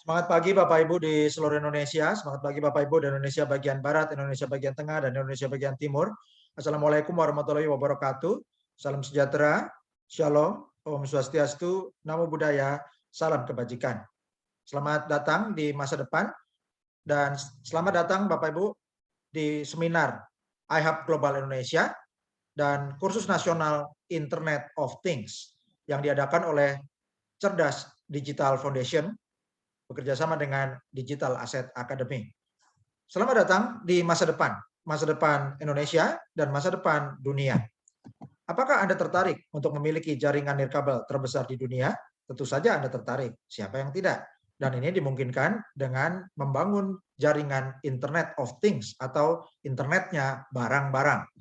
Semangat pagi Bapak Ibu di seluruh Indonesia. Semangat pagi Bapak Ibu di Indonesia bagian Barat, Indonesia bagian Tengah, dan Indonesia bagian Timur. Assalamualaikum warahmatullahi wabarakatuh. Salam sejahtera, Shalom, Om Swastiastu, Namo Buddhaya, Salam Kebajikan. Selamat datang di masa depan dan selamat datang Bapak Ibu di seminar iHub Global Indonesia dan kursus nasional Internet of Things yang diadakan oleh Cerdas Digital Foundation bekerja sama dengan Digital Asset Academy. Selamat datang di masa depan Indonesia dan masa depan dunia. Apakah Anda tertarik untuk memiliki jaringan nirkabel terbesar di dunia? Tentu saja Anda tertarik. Siapa yang tidak? Dan ini dimungkinkan dengan membangun jaringan Internet of Things atau internetnya barang-barang.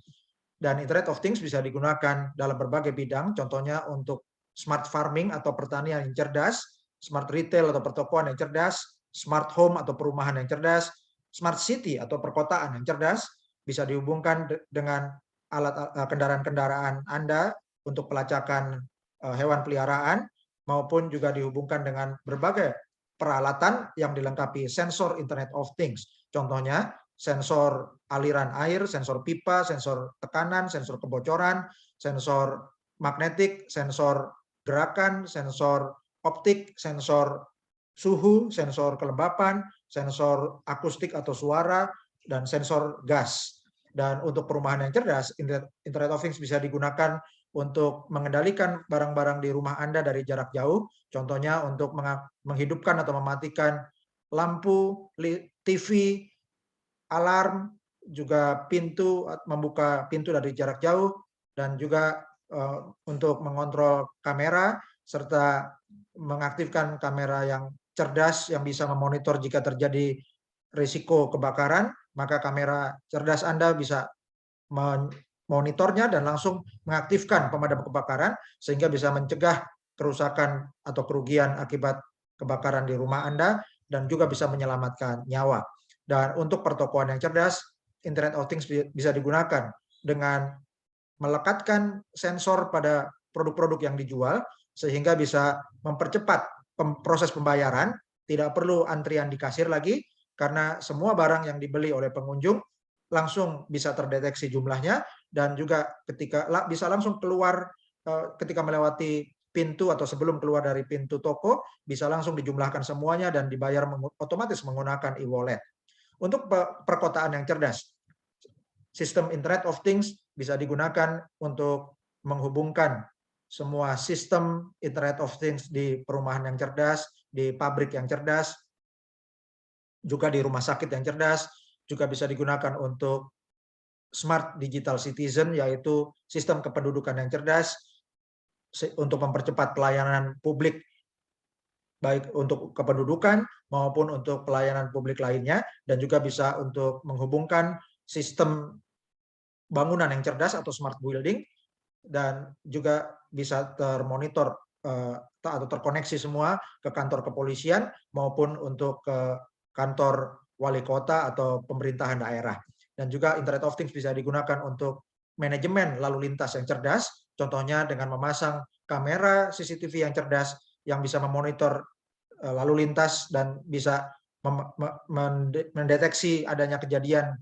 Dan Internet of Things bisa digunakan dalam berbagai bidang, contohnya untuk smart farming atau pertanian yang cerdas, smart retail atau pertokoan yang cerdas, smart home atau perumahan yang cerdas, smart city atau perkotaan yang cerdas, bisa dihubungkan dengan alat kendaraan-kendaraan Anda untuk pelacakan hewan peliharaan, maupun juga dihubungkan dengan berbagai peralatan yang dilengkapi sensor Internet of Things. Contohnya sensor aliran air, sensor pipa, sensor tekanan, sensor kebocoran, sensor magnetik, sensor gerakan, sensor optik, sensor suhu, sensor kelembapan, sensor akustik atau suara, dan sensor gas. Dan untuk perumahan yang cerdas, Internet of Things bisa digunakan untuk mengendalikan barang-barang di rumah Anda dari jarak jauh, contohnya untuk menghidupkan atau mematikan lampu, TV, alarm, juga pintu, membuka pintu dari jarak jauh, dan juga untuk mengontrol kamera, serta mengaktifkan kamera yang cerdas yang bisa memonitor jika terjadi risiko kebakaran, maka kamera cerdas Anda bisa memonitornya dan langsung mengaktifkan pemadam kebakaran sehingga bisa mencegah kerusakan atau kerugian akibat kebakaran di rumah Anda dan juga bisa menyelamatkan nyawa. Dan untuk pertokoan yang cerdas, Internet of Things bisa digunakan dengan melekatkan sensor pada produk-produk yang dijual sehingga bisa mempercepat proses pembayaran, tidak perlu antrian di kasir lagi karena semua barang yang dibeli oleh pengunjung langsung bisa terdeteksi jumlahnya dan juga ketika bisa langsung keluar ketika melewati pintu atau sebelum keluar dari pintu toko bisa langsung dijumlahkan semuanya dan dibayar otomatis menggunakan e-wallet. Untuk perkotaan yang cerdas, sistem Internet of Things bisa digunakan untuk menghubungkan semua sistem Internet of Things di perumahan yang cerdas, di pabrik yang cerdas, juga di rumah sakit yang cerdas, juga bisa digunakan untuk smart digital citizen, yaitu sistem kependudukan yang cerdas untuk mempercepat pelayanan publik baik untuk kependudukan maupun untuk pelayanan publik lainnya, dan juga bisa untuk menghubungkan sistem bangunan yang cerdas atau smart building, dan juga bisa termonitor atau terkoneksi semua ke kantor kepolisian maupun untuk ke kantor wali kota atau pemerintahan daerah. Dan juga Internet of Things bisa digunakan untuk manajemen lalu lintas yang cerdas, contohnya dengan memasang kamera CCTV yang cerdas yang bisa memonitor lalu lintas dan bisa mendeteksi adanya kejadian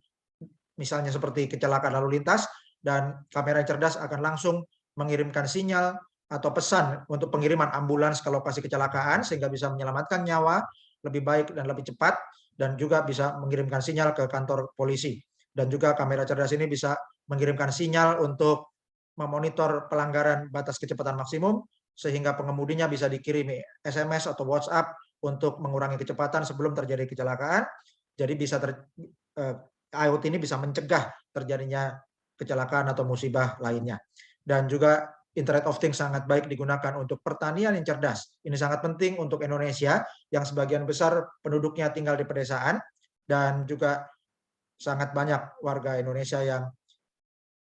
misalnya seperti kecelakaan lalu lintas, dan kamera yang cerdas akan langsung mengirimkan sinyal atau pesan untuk pengiriman ambulans ke lokasi kecelakaan sehingga bisa menyelamatkan nyawa lebih baik dan lebih cepat, dan juga bisa mengirimkan sinyal ke kantor polisi. Dan juga kamera cerdas ini bisa mengirimkan sinyal untuk memonitor pelanggaran batas kecepatan maksimum sehingga pengemudinya bisa dikirimi SMS atau WhatsApp untuk mengurangi kecepatan sebelum terjadi kecelakaan. Jadi bisa IoT ini bisa mencegah terjadinya kecelakaan atau musibah lainnya. Dan juga Internet of Things sangat baik digunakan untuk pertanian yang cerdas. Ini sangat penting untuk Indonesia yang sebagian besar penduduknya tinggal di pedesaan dan juga sangat banyak warga Indonesia yang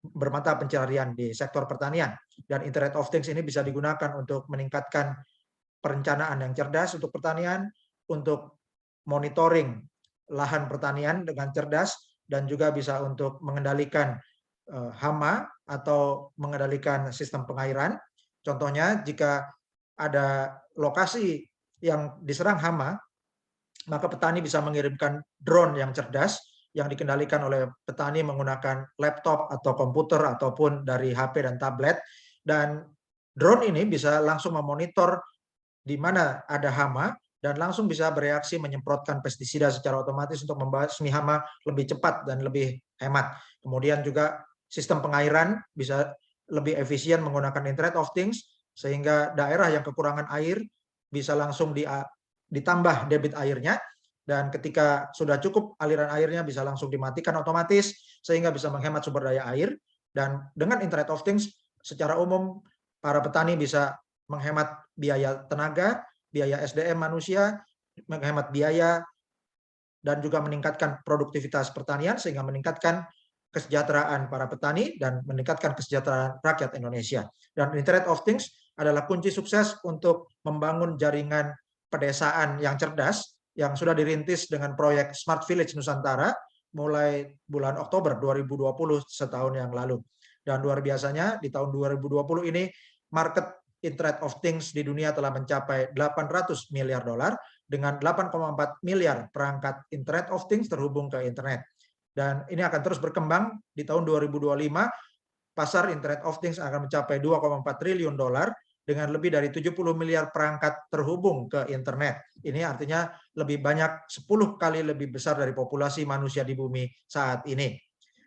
bermata pencarian di sektor pertanian. Dan Internet of Things ini bisa digunakan untuk meningkatkan perencanaan yang cerdas untuk pertanian, untuk monitoring lahan pertanian dengan cerdas, dan juga bisa untuk mengendalikan hama atau mengendalikan sistem pengairan. Contohnya jika ada lokasi yang diserang hama, maka petani bisa mengirimkan drone yang cerdas yang dikendalikan oleh petani menggunakan laptop atau komputer ataupun dari HP dan tablet. Dan drone ini bisa langsung memonitor di mana ada hama dan langsung bisa bereaksi menyemprotkan pestisida secara otomatis untuk membasmi hama lebih cepat dan lebih hemat. Kemudian juga sistem pengairan bisa lebih efisien menggunakan Internet of Things, sehingga daerah yang kekurangan air bisa langsung ditambah debit airnya, dan ketika sudah cukup aliran airnya bisa langsung dimatikan otomatis sehingga bisa menghemat sumber daya air. Dan dengan Internet of Things secara umum para petani bisa menghemat biaya tenaga, biaya SDM manusia, menghemat biaya, dan juga meningkatkan produktivitas pertanian sehingga meningkatkan kesejahteraan para petani dan meningkatkan kesejahteraan rakyat Indonesia. Dan Internet of Things adalah kunci sukses untuk membangun jaringan pedesaan yang cerdas yang sudah dirintis dengan proyek Smart Village Nusantara mulai bulan Oktober 2020 setahun yang lalu. Dan luar biasanya di tahun 2020 ini market Internet of Things di dunia telah mencapai 800 miliar dolar dengan 8,4 miliar perangkat Internet of Things terhubung ke internet. Dan ini akan terus berkembang. Di tahun 2025 pasar Internet of Things akan mencapai 2,4 triliun dolar dengan lebih dari 70 miliar perangkat terhubung ke internet. Ini artinya lebih banyak 10 kali lebih besar dari populasi manusia di bumi saat ini.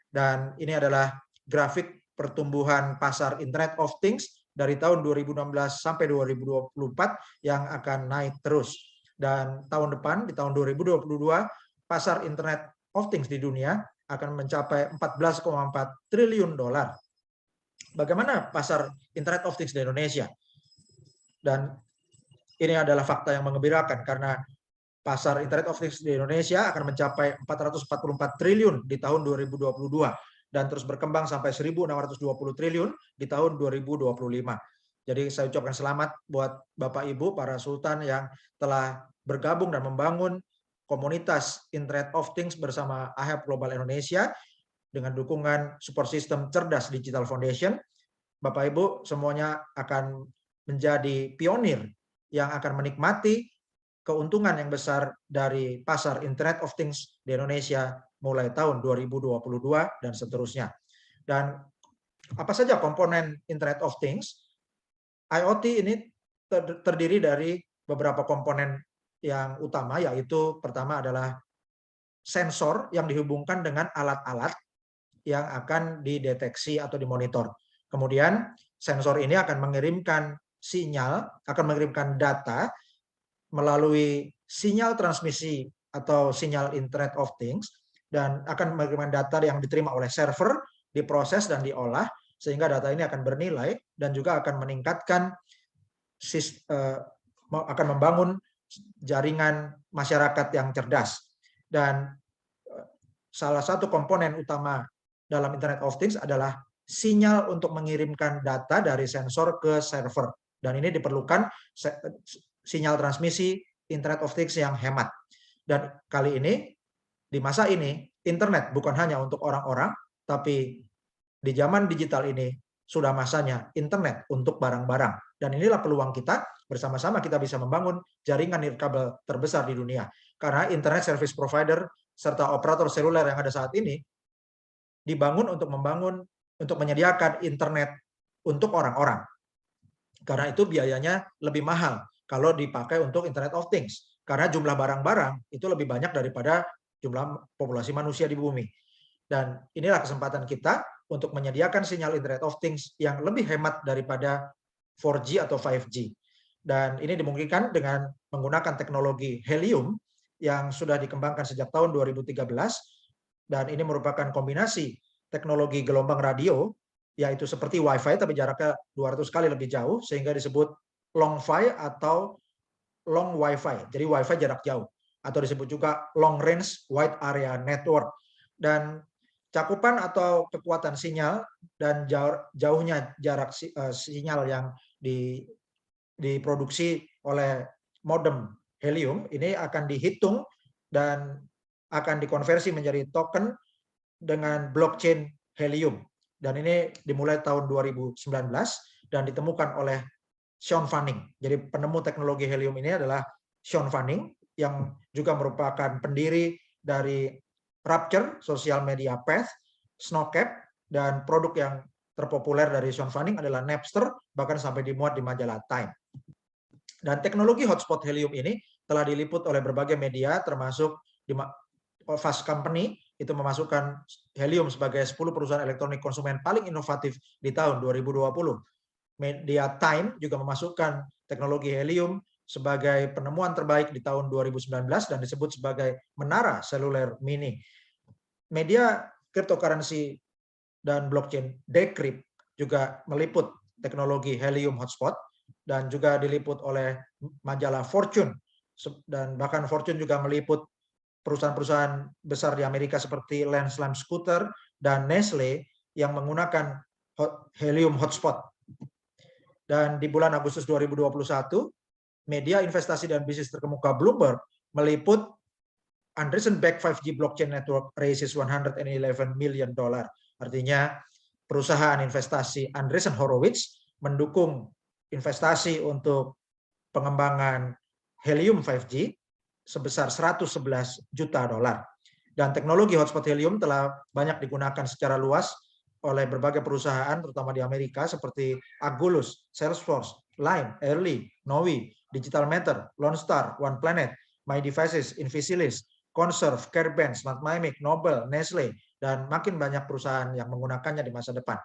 Dan ini adalah grafik pertumbuhan pasar Internet of Things dari tahun 2016 sampai 2024 yang akan naik terus. Dan tahun depan, di tahun 2022, pasar Internet of Things di dunia akan mencapai 14,4 triliun dolar. Bagaimana pasar Internet of Things di Indonesia? Dan ini adalah fakta yang mengembirakan karena pasar Internet of Things di Indonesia akan mencapai 444 triliun di tahun 2022 dan terus berkembang sampai 1.620 triliun di tahun 2025. Jadi saya ucapkan selamat buat Bapak Ibu para sultan yang telah bergabung dan membangun komunitas Internet of Things bersama AHEP Global Indonesia dengan dukungan support system Cerdas Digital Foundation. Bapak Ibu semuanya akan menjadi pionir yang akan menikmati keuntungan yang besar dari pasar Internet of Things di Indonesia mulai tahun 2022 dan seterusnya. Dan apa saja komponen Internet of Things? IoT ini terdiri dari beberapa komponen yang utama, yaitu pertama adalah sensor yang dihubungkan dengan alat-alat yang akan dideteksi atau dimonitor. Kemudian sensor ini akan mengirimkan sinyal, akan mengirimkan data melalui sinyal transmisi atau sinyal Internet of Things, dan akan mengirimkan data yang diterima oleh server, diproses dan diolah, sehingga data ini akan bernilai dan juga akan meningkatkan, akan membangun jaringan masyarakat yang cerdas. Dan salah satu komponen utama dalam Internet of Things adalah sinyal untuk mengirimkan data dari sensor ke server. Dan ini diperlukan sinyal transmisi Internet of Things yang hemat. Dan kali ini, di masa ini, internet bukan hanya untuk orang-orang, tapi di zaman digital ini sudah masanya internet untuk barang-barang. Dan inilah peluang kita, bersama-sama kita bisa membangun jaringan nirkabel terbesar di dunia. Karena internet service provider serta operator seluler yang ada saat ini dibangun untuk menyediakan internet untuk orang-orang. Karena itu biayanya lebih mahal kalau dipakai untuk Internet of Things. Karena jumlah barang-barang itu lebih banyak daripada jumlah populasi manusia di bumi. Dan inilah kesempatan kita untuk menyediakan sinyal Internet of Things yang lebih hemat daripada 4G atau 5G. Dan ini dimungkinkan dengan menggunakan teknologi helium yang sudah dikembangkan sejak tahun 2013. Dan ini merupakan kombinasi teknologi gelombang radio, yaitu seperti Wi-Fi tapi jaraknya 200 kali lebih jauh, sehingga disebut long-fi atau long Wi-Fi. Jadi Wi-Fi jarak jauh, atau disebut juga long range wide area network. Dan cakupan atau kekuatan sinyal dan jauhnya jarak sinyal yang diproduksi oleh modem helium ini akan dihitung dan akan dikonversi menjadi token dengan blockchain helium. Dan ini dimulai tahun 2019 dan ditemukan oleh Sean Fanning. Jadi penemu teknologi helium ini adalah Sean Fanning, yang juga merupakan pendiri dari Rapture, Social Media Path, Snowcap, dan produk yang terpopuler dari Sean Fanning adalah Napster, bahkan sampai dimuat di majalah Time. Dan teknologi hotspot helium ini telah diliput oleh berbagai media, termasuk di Fast Company itu memasukkan helium sebagai 10 perusahaan elektronik konsumen paling inovatif di tahun 2020. Media Time juga memasukkan teknologi helium sebagai penemuan terbaik di tahun 2019 dan disebut sebagai menara seluler mini. Media cryptocurrency dan blockchain Decrypt juga meliput teknologi helium hotspot dan juga diliput oleh majalah Fortune, dan bahkan Fortune juga meliput perusahaan-perusahaan besar di Amerika seperti Lance Lamb Scooter dan Nestle yang menggunakan helium hotspot. Dan di bulan Agustus 2021, media investasi dan bisnis terkemuka Bloomberg meliput Andreessen-backed 5G blockchain network raises $111 million. Artinya perusahaan investasi Andreessen Horowitz mendukung investasi untuk pengembangan helium 5G sebesar $111 juta. Dan teknologi hotspot helium telah banyak digunakan secara luas oleh berbagai perusahaan, terutama di Amerika, seperti Agulus, Salesforce, Line, Early, Novi, Digital Matter, Lone Star, One Planet, My Devices, Invisilis, Conserve, Careband, Smartmatic, Nobel, Nestle, dan makin banyak perusahaan yang menggunakannya di masa depan.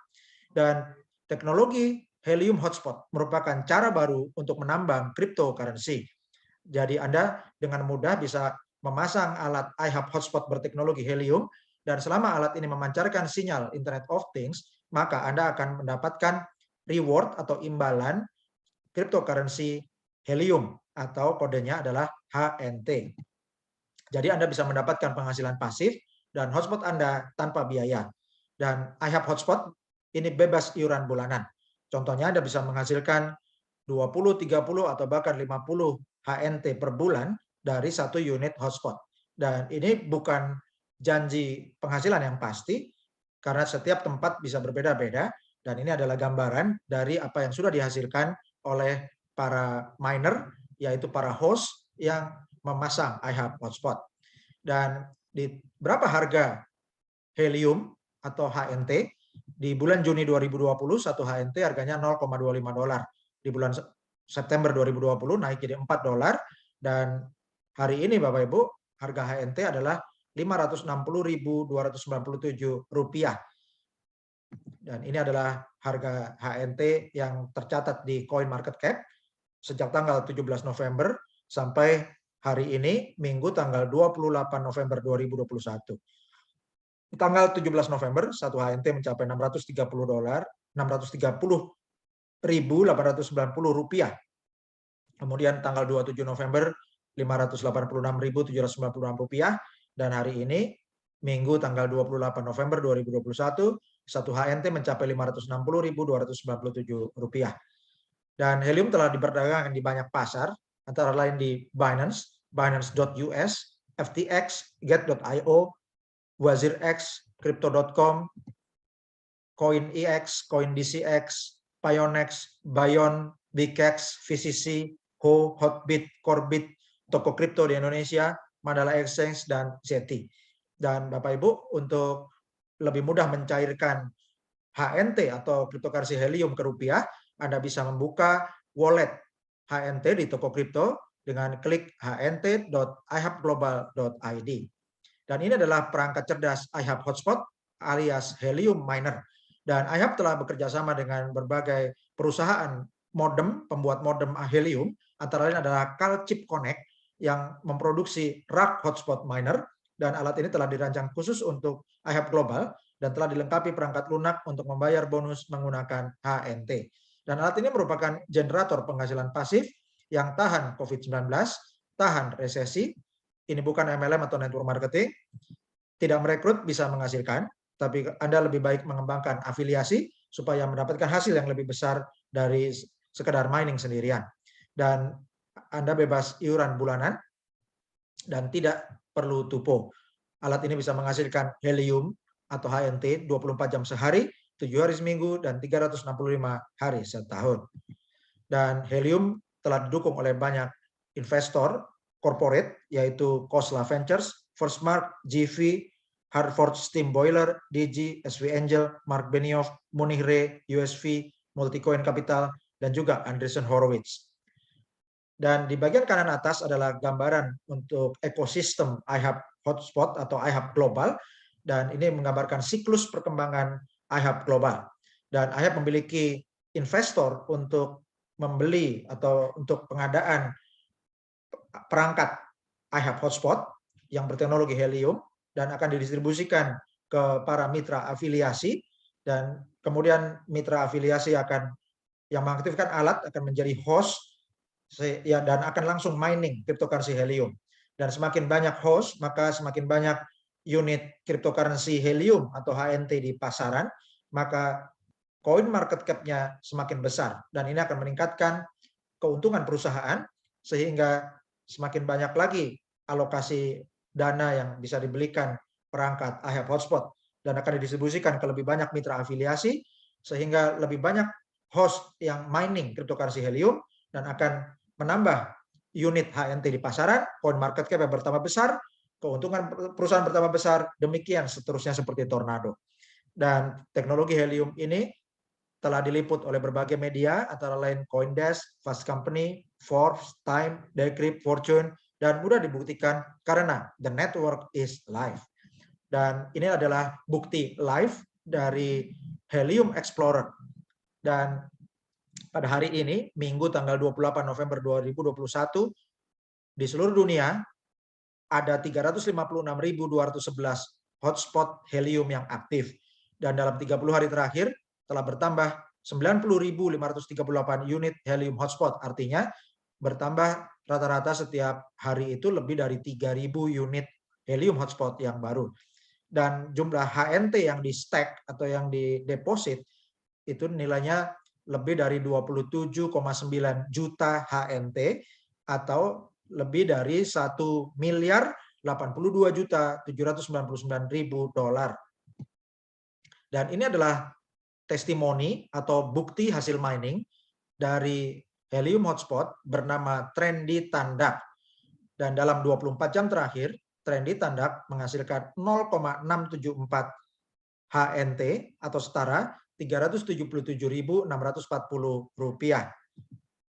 Dan teknologi helium hotspot merupakan cara baru untuk menambang cryptocurrency. Jadi Anda dengan mudah bisa memasang alat iHub hotspot berteknologi helium, dan selama alat ini memancarkan sinyal Internet of Things, maka Anda akan mendapatkan reward atau imbalan cryptocurrency helium atau kodenya adalah HNT. Jadi Anda bisa mendapatkan penghasilan pasif dan hotspot Anda tanpa biaya. Dan iHub hotspot ini bebas iuran bulanan. Contohnya Anda bisa menghasilkan 20, 30, atau bahkan 50 HNT per bulan dari satu unit hotspot. Dan ini bukan janji penghasilan yang pasti, karena setiap tempat bisa berbeda-beda, dan ini adalah gambaran dari apa yang sudah dihasilkan oleh para miner, yaitu para host yang memasang iHub hotspot. Dan di berapa harga helium atau HNT? Di bulan Juni 2020, satu HNT harganya $0,25. Di bulan September 2020 naik jadi $4, dan hari ini Bapak Ibu harga HNT adalah Rp560.297. Dan ini adalah harga HNT yang tercatat di CoinMarketCap sejak tanggal 17 November sampai hari ini, Minggu tanggal 28 November 2021. Di tanggal 17 November, satu HNT mencapai $630, $630.890. Kemudian tanggal 27 November, $586.796. Dan hari ini, Minggu tanggal 28 November 2021, satu HNT mencapai $560.297. Dan helium telah diperdagangkan di banyak pasar, antara lain di Binance, Binance.us, FTX, Get.io, WazirX, Crypto.com, CoinEX, CoinDCX, Pionex, Bion, Bikex, VCC, Ho, Hotbit, Corbit, toko kripto di Indonesia, Mandala Exchange, dan Zeti. Dan Bapak Ibu, untuk lebih mudah mencairkan HNT atau cryptocurrency helium ke rupiah, Anda bisa membuka wallet HNT di toko kripto dengan klik hnt.ihubglobal.id. Dan ini adalah perangkat cerdas iHub Hotspot alias Helium Miner. Dan iHub telah bekerja sama dengan berbagai perusahaan modem, pembuat modem helium, antara lain adalah Calchip Connect yang memproduksi rack hotspot miner, dan alat ini telah dirancang khusus untuk iHub Global dan telah dilengkapi perangkat lunak untuk membayar bonus menggunakan HNT. Dan alat ini merupakan generator penghasilan pasif yang tahan COVID-19, tahan resesi. Ini bukan MLM atau network marketing, tidak merekrut, bisa menghasilkan, tapi Anda lebih baik mengembangkan afiliasi supaya mendapatkan hasil yang lebih besar dari sekedar mining sendirian. Dan Anda bebas iuran bulanan dan tidak perlu tupo. Alat ini bisa menghasilkan helium atau HNT 24 jam sehari, 7 hari seminggu, dan 365 hari setahun. Dan helium telah didukung oleh banyak investor corporate, yaitu Khosla Ventures, Firstmark, GV, Hartford Steam Boiler, DG, SV Angel, Mark Benioff, Munich Re, USV, Multicoin Capital, dan juga Andreessen Horowitz. Dan di bagian kanan atas adalah gambaran untuk ekosistem iHub Hotspot atau iHub Global, dan ini menggambarkan siklus perkembangan iHub Global. Dan iHub memiliki investor untuk membeli atau untuk pengadaan perangkat iHub Hotspot yang berteknologi helium dan akan didistribusikan ke para mitra afiliasi, dan kemudian mitra afiliasi yang mengaktifkan alat akan menjadi host dan akan langsung mining cryptocurrency helium. Dan semakin banyak host, maka semakin banyak unit cryptocurrency helium atau HNT di pasaran, maka coin market cap-nya semakin besar, dan ini akan meningkatkan keuntungan perusahaan sehingga semakin banyak lagi alokasi dana yang bisa dibelikan perangkat iHub Hotspot dan akan didistribusikan ke lebih banyak mitra afiliasi sehingga lebih banyak host yang mining cryptocurrency helium dan akan menambah unit HNT di pasaran, coin market cap yang bertambah besar, keuntungan perusahaan bertambah besar, demikian seterusnya seperti tornado. Dan teknologi helium ini telah diliput oleh berbagai media, antara lain CoinDesk, Fast Company, Forbes, Time, Decrypt, Fortune, dan mudah dibuktikan karena the network is live. Dan ini adalah bukti live dari Helium Explorer. Dan pada hari ini, Minggu tanggal 28 November 2021, di seluruh dunia ada 356.211 hotspot helium yang aktif. Dan dalam 30 hari terakhir telah bertambah 90.538 unit helium hotspot. Artinya bertambah rata-rata setiap hari itu lebih dari 3.000 unit helium hotspot yang baru. Dan jumlah HNT yang di stack atau yang di deposit itu nilainya lebih dari 27,9 juta HNT atau lebih dari 1.082.799.000 dolar. Dan ini adalah testimoni atau bukti hasil mining dari helium hotspot bernama Trendy Tandak. Dan dalam 24 jam terakhir, Trendy Tandak menghasilkan 0,674 HNT atau setara Rp377.640.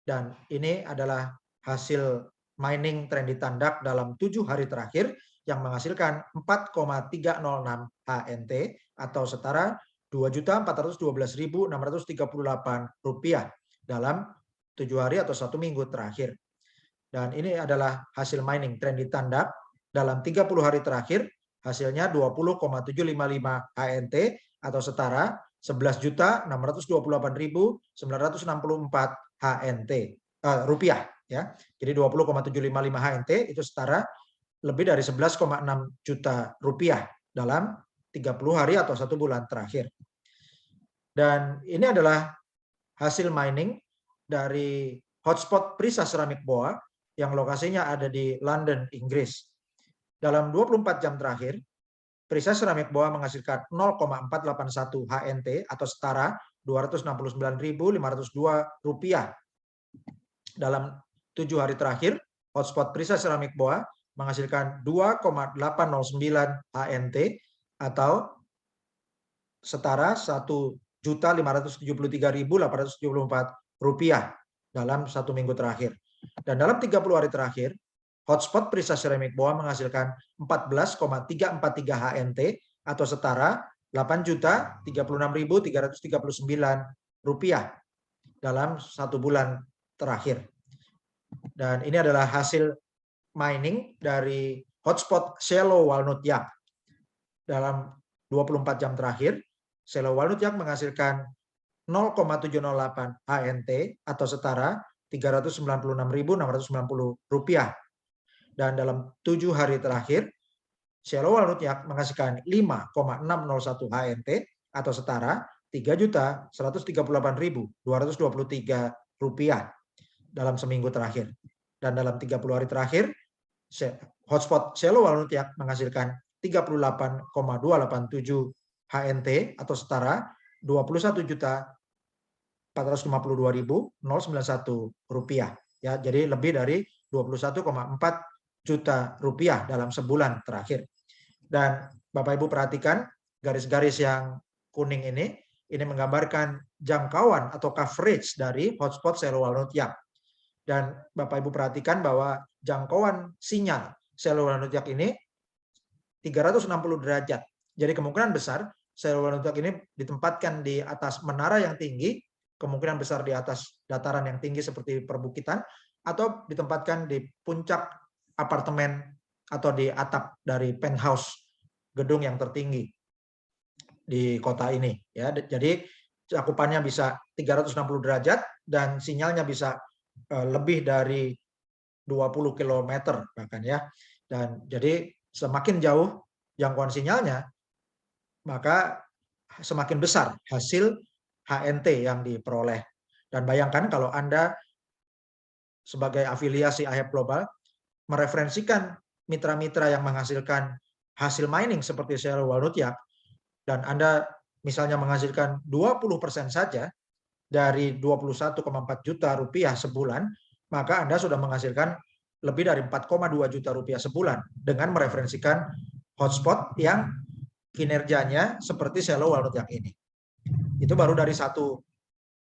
Dan ini adalah hasil mining Trendy Tandak dalam 7 hari terakhir yang menghasilkan 4,306 HNT atau setara Rp2.412.638 dalam 7 hari atau 1 minggu terakhir. Dan ini adalah hasil mining Trendy Tandak dalam 30 hari terakhir, hasilnya 20,755 HNT atau setara 11.628.964 HNT rupiah ya. Jadi 20,755 HNT itu setara lebih dari 11,6 juta rupiah dalam 30 hari atau 1 bulan terakhir. Dan ini adalah hasil mining dari hotspot Prisa Ceramic Boa yang lokasinya ada di London, Inggris. Dalam 24 jam terakhir, Prisa Ceramic Boa menghasilkan 0,481 HNT atau setara Rp269.502. Dalam 7 hari terakhir, hotspot Prisa Ceramic Boa menghasilkan 2,809 HNT atau setara Rp1.573.874 dalam 1 minggu terakhir. Dan dalam 30 hari terakhir, hotspot Prisa Ceramic Boa menghasilkan 14,343 HNT atau setara Rp8.036.339 dalam 1 bulan terakhir. Dan ini adalah hasil mining dari hotspot Cielo Walnut Yak. Dalam 24 jam terakhir, Cielo Walnut Yak menghasilkan 0,708 HNT atau setara Rp396.690. Dan dalam 7 hari terakhir, Cielo Walnut Yak menghasilkan 5,601 HNT atau setara Rp3.138.223 dalam seminggu terakhir. Dan dalam 30 hari terakhir, hotspot Cielo Walnut Yak menghasilkan 38,287 HNT atau setara Rp21.452.091. Ya, jadi lebih dari 21,4 juta rupiah dalam sebulan terakhir. Dan Bapak Ibu perhatikan garis-garis yang kuning ini menggambarkan jangkauan atau coverage dari hotspot selo Walnut Yak. Dan Bapak Ibu perhatikan bahwa jangkauan sinyal selo Walnut Yak ini 360 derajat. Jadi kemungkinan besar selo Walnut Yak ini ditempatkan di atas menara yang tinggi, kemungkinan besar di atas dataran yang tinggi seperti perbukitan, atau ditempatkan di puncak apartemen atau di atap dari penthouse gedung yang tertinggi di kota ini. Ya, jadi cakupannya bisa 360 derajat dan sinyalnya bisa lebih dari 20 km bahkan ya. Dan jadi semakin jauh jangkauan sinyalnya, maka semakin besar hasil HNT yang diperoleh. Dan bayangkan kalau Anda sebagai afiliasi IHAB Global mereferensikan mitra-mitra yang menghasilkan hasil mining seperti selo Walnut Yak, dan Anda misalnya menghasilkan 20% saja dari 21,4 juta rupiah sebulan, maka Anda sudah menghasilkan lebih dari 4,2 juta rupiah sebulan dengan mereferensikan hotspot yang kinerjanya seperti selo Walnut Yak ini. Itu baru dari satu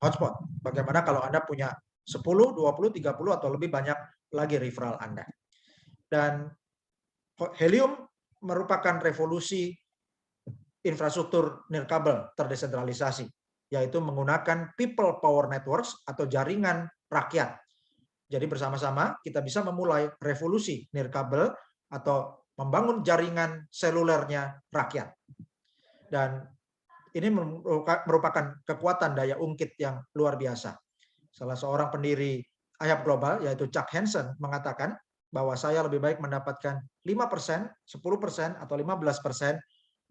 hotspot. Bagaimana kalau Anda punya 10, 20, 30 atau lebih banyak lagi referral Anda. Dan Helium merupakan revolusi infrastruktur nirkabel terdesentralisasi, yaitu menggunakan people power networks atau jaringan rakyat. Jadi bersama-sama kita bisa memulai revolusi nirkabel atau membangun jaringan selulernya rakyat. Dan ini merupakan kekuatan daya ungkit yang luar biasa. Salah seorang pendiri IHAB Global, yaitu Chuck Hansen, mengatakan bahwa saya lebih baik mendapatkan 5%, 10%, atau 15%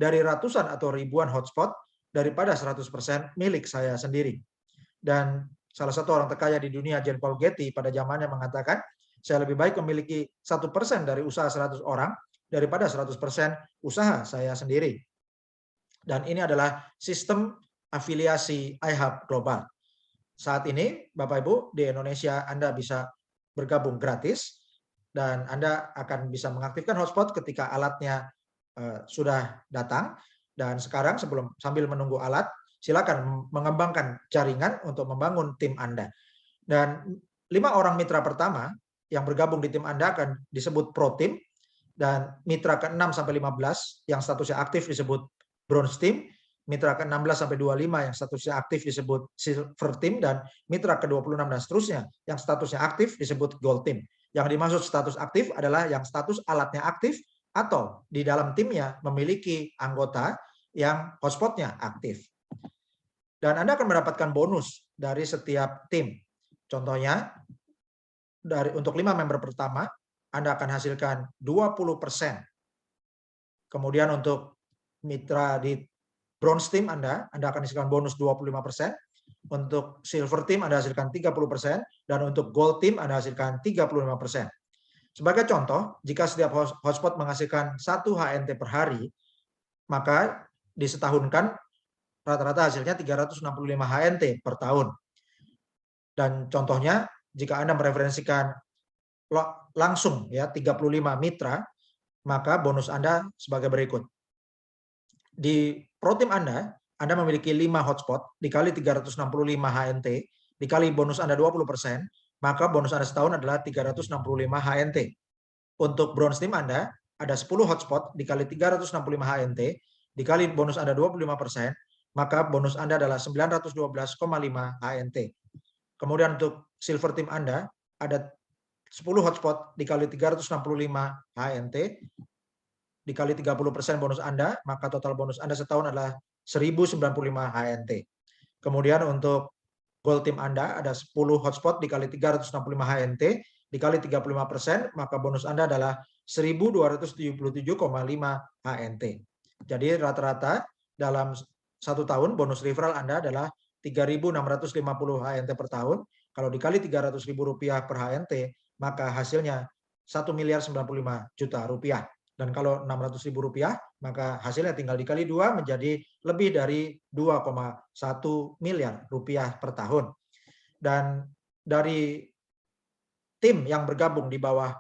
dari ratusan atau ribuan hotspot daripada 100% milik saya sendiri. Dan salah satu orang terkaya di dunia, John Paul Getty, pada zamannya mengatakan, saya lebih baik memiliki 1% dari usaha 100 orang daripada 100% usaha saya sendiri. Dan ini adalah sistem afiliasi IHAB Global. Saat ini, Bapak Ibu, di Indonesia Anda bisa bergabung gratis, dan Anda akan bisa mengaktifkan hotspot ketika alatnya sudah datang. Dan sekarang sambil menunggu alat, silakan mengembangkan jaringan untuk membangun tim Anda. Dan 5 orang mitra pertama yang bergabung di tim Anda akan disebut Pro Team, dan mitra ke-6 sampai 15 yang statusnya aktif disebut Bronze Team, mitra ke-16 sampai 25 yang statusnya aktif disebut Silver Team, dan mitra ke-26 dan seterusnya yang statusnya aktif disebut Gold Team. Yang dimaksud status aktif adalah yang status alatnya aktif atau di dalam timnya memiliki anggota yang hotspotnya aktif. Dan Anda akan mendapatkan bonus dari setiap tim. Contohnya, untuk 5 member pertama, Anda akan hasilkan 20%. Kemudian untuk mitra di Bronze Team Anda akan hasilkan bonus 25%. Untuk Silver Team Anda hasilkan 30%. Dan untuk Gold Team Anda hasilkan 35%. Sebagai contoh, jika setiap hotspot menghasilkan 1 HNT per hari, maka disetahunkan rata-rata hasilnya 365 HNT per tahun. Dan contohnya, jika Anda mereferensikan langsung ya 35 mitra, maka bonus Anda sebagai berikut. Di Pro Team Anda memiliki 5 hotspot dikali 365 HNT, dikali bonus Anda 20%, maka bonus Anda setahun adalah 365 HNT. Untuk Bronze Team Anda ada 10 hotspot dikali 365 HNT, dikali bonus Anda 25%, maka bonus Anda adalah 912,5 HNT. Kemudian untuk Silver Team Anda ada 10 hotspot dikali 365 HNT, dikali 30% bonus Anda, maka total bonus Anda setahun adalah 1095 HNT. Kemudian untuk Gold Team Anda ada 10 hotspot dikali 365 HNT, dikali 35%, maka bonus Anda adalah 1277,5 HNT. Jadi rata-rata dalam 1 tahun bonus referral Anda adalah 3.650 HNT per tahun. Kalau dikali 300.000 rupiah per HNT, maka hasilnya 1.095 juta rupiah. Dan kalau 600.000 rupiah, maka hasilnya tinggal dikali 2 menjadi lebih dari 2,1 miliar rupiah per tahun. Dan dari tim yang bergabung di bawah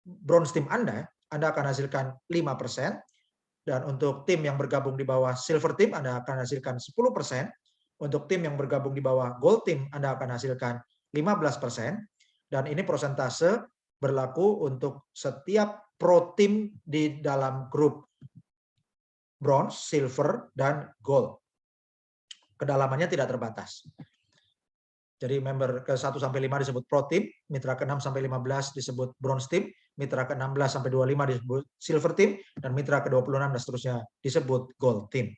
bronze team Anda akan hasilkan 5%. Dan untuk tim yang bergabung di bawah silver team, Anda akan hasilkan 10%. Untuk tim yang bergabung di bawah gold team, Anda akan hasilkan 15%. Dan ini persentase berlaku untuk setiap pro team di dalam grup bronze, silver, dan gold. Kedalamannya tidak terbatas. Jadi member ke-1 sampai 5 disebut pro team, mitra ke-6 sampai 15 disebut bronze team, mitra ke-16 sampai 25 disebut silver team, dan mitra ke-26 dan seterusnya disebut gold team.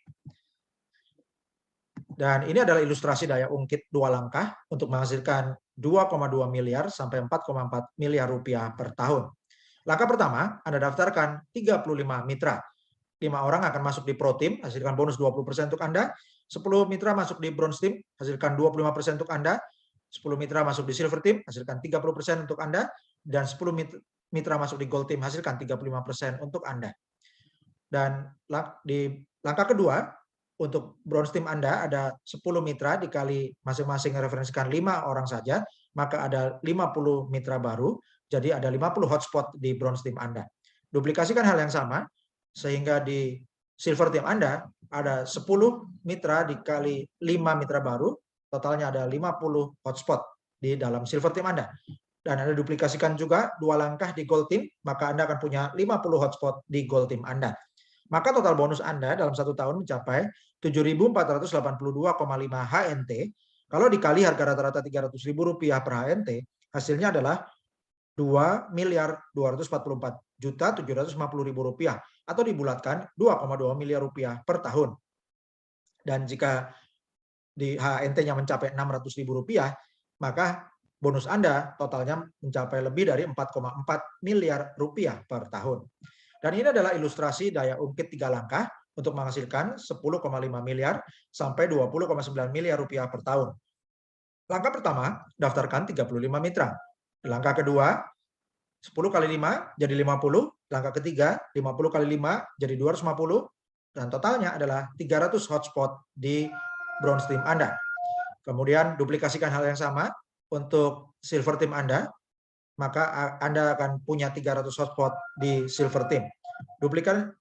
Dan ini adalah ilustrasi daya ungkit 2 langkah untuk menghasilkan 2,2 miliar sampai 4,4 miliar rupiah per tahun. Langkah pertama, Anda daftarkan 35 mitra. 5 orang akan masuk di pro team, hasilkan bonus 20% untuk Anda. 10 mitra masuk di bronze team, hasilkan 25% untuk Anda. 10 mitra masuk di silver team, hasilkan 30% untuk Anda. Dan 10 mitra masuk di gold team, hasilkan 35% untuk Anda. Dan di langkah kedua, untuk bronze team Anda ada 10 mitra dikali masing-masing referensikan 5 orang saja, maka ada 50 mitra baru, jadi ada 50 hotspot di bronze team Anda. Duplikasikan hal yang sama, sehingga di silver team Anda ada 10 mitra dikali 5 mitra baru, totalnya ada 50 hotspot di dalam silver team Anda. Dan Anda duplikasikan juga 2 langkah di gold team, maka Anda akan punya 50 hotspot di gold team Anda. Maka total bonus Anda dalam 1 tahun mencapai 7.482,5 HNT. Kalau dikali harga rata-rata Rp300.000 per HNT, hasilnya adalah Rp2.244.750.000 atau dibulatkan Rp2,2 miliar per tahun. Dan jika di HNT-nya mencapai Rp600.000, maka bonus Anda totalnya mencapai lebih dari Rp4,4 miliar per tahun. Dan ini adalah ilustrasi daya ungkit 3 langkah untuk menghasilkan 10,5 miliar sampai 20,9 miliar rupiah per tahun. Langkah pertama, daftarkan 35 mitra. Langkah kedua, 10 kali 5 jadi 50. Langkah ketiga, 50 kali 5 jadi 250. Dan totalnya adalah 300 hotspot di bronze team Anda. Kemudian duplikasikan hal yang sama untuk silver team Anda, maka Anda akan punya 300 hotspot di silver team.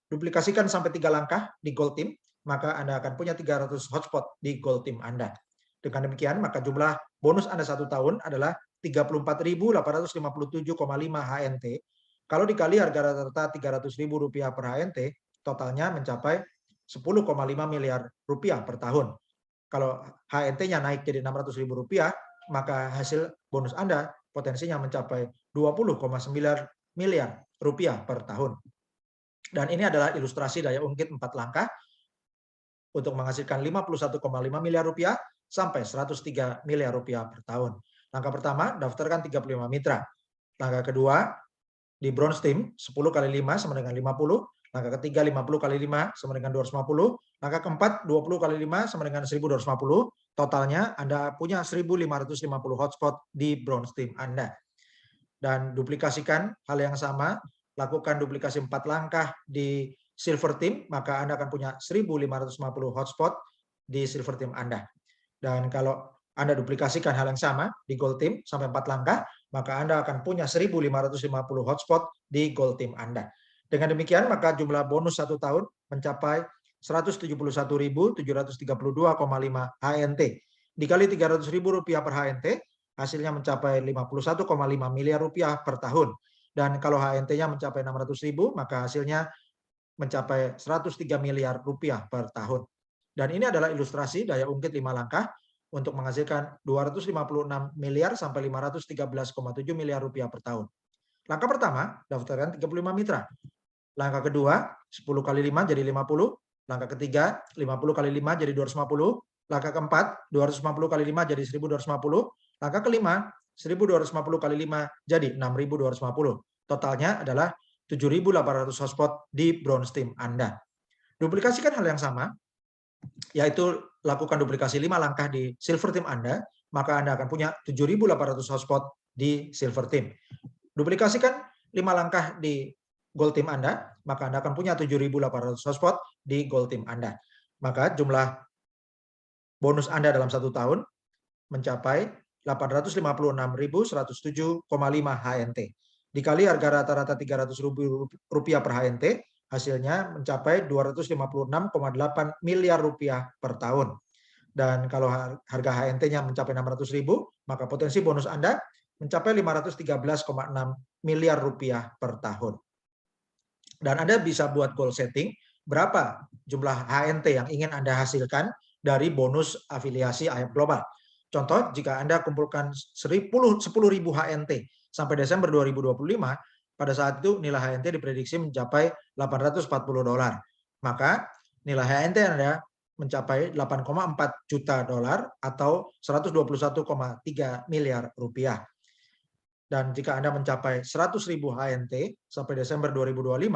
Duplikasikan sampai 3 langkah di gold team, maka Anda akan punya 300 hotspot di gold team Anda. Dengan demikian, maka jumlah bonus Anda 1 tahun adalah 34.857,5 HNT. Kalau dikali harga rata-rata Rp300.000 per HNT, totalnya mencapai Rp10,5 miliar per tahun. Kalau HNT-nya naik jadi Rp600.000, maka hasil bonus Anda potensinya mencapai Rp20,9 miliar per tahun. Dan ini adalah ilustrasi daya ungkit 4 langkah untuk menghasilkan Rp51,5 miliar sampai Rp103 miliar per tahun. Langkah pertama, daftarkan 35 mitra. Langkah kedua, di bronze team 10 kali 5 sama dengan 50. Langkah ketiga 50 kali 5 sama dengan 250. Langkah keempat 20 kali 5 sama dengan 1250. Totalnya Anda punya 1550 hotspot di bronze team Anda. Dan duplikasikan hal yang sama, lakukan duplikasi 4 langkah di silver team, maka Anda akan punya 1550 hotspot di silver team Anda. Dan kalau Anda duplikasikan hal yang sama di gold team sampai 4 langkah, maka Anda akan punya 1550 hotspot di gold team Anda. Dengan demikian, maka jumlah bonus 1 tahun mencapai Rp171.732,5 HNT. Dikali Rp300.000 per HNT, hasilnya mencapai Rp51,5 miliar per tahun. Dan kalau HNT-nya mencapai Rp600.000, maka hasilnya mencapai Rp103 miliar per tahun. Dan ini adalah ilustrasi daya ungkit 5 langkah untuk menghasilkan 256 miliar sampai 513,7 miliar rupiah per tahun. Langkah pertama, daftarkan 35 mitra. Langkah kedua, 10 kali 5 jadi 50. Langkah ketiga, 50 kali 5 jadi 250. Langkah keempat, 250 kali 5 jadi 1250. Langkah kelima, 1250 kali 5 jadi 6250. Totalnya adalah 7.800 hotspot di bronze team Anda. Duplikasikan hal yang sama, yaitu lakukan duplikasi 5 langkah di silver team Anda, maka Anda akan punya 7.800 hotspot di silver team. Duplikasikan 5 langkah di gold team Anda, maka Anda akan punya 7.800 hotspot di gold team Anda. Maka jumlah bonus Anda dalam 1 tahun mencapai 856.107,5 HNT. dikali harga rata-rata Rp300.000 per HNT, hasilnya mencapai Rp256,8 miliar per tahun. Dan kalau harga HNT-nya mencapai 600.000, maka potensi bonus Anda mencapai Rp513,6 miliar per tahun. Dan Anda bisa buat goal setting, berapa jumlah HNT yang ingin Anda hasilkan dari bonus afiliasi IHAP Global. Contoh, jika Anda kumpulkan 10.000 HNT sampai Desember 2025, pada saat itu nilai HNT diprediksi mencapai $840. Maka nilai HNT Anda mencapai $8,4 juta atau Rp121,3 miliar. Dan jika Anda mencapai 100.000 HNT sampai Desember 2025,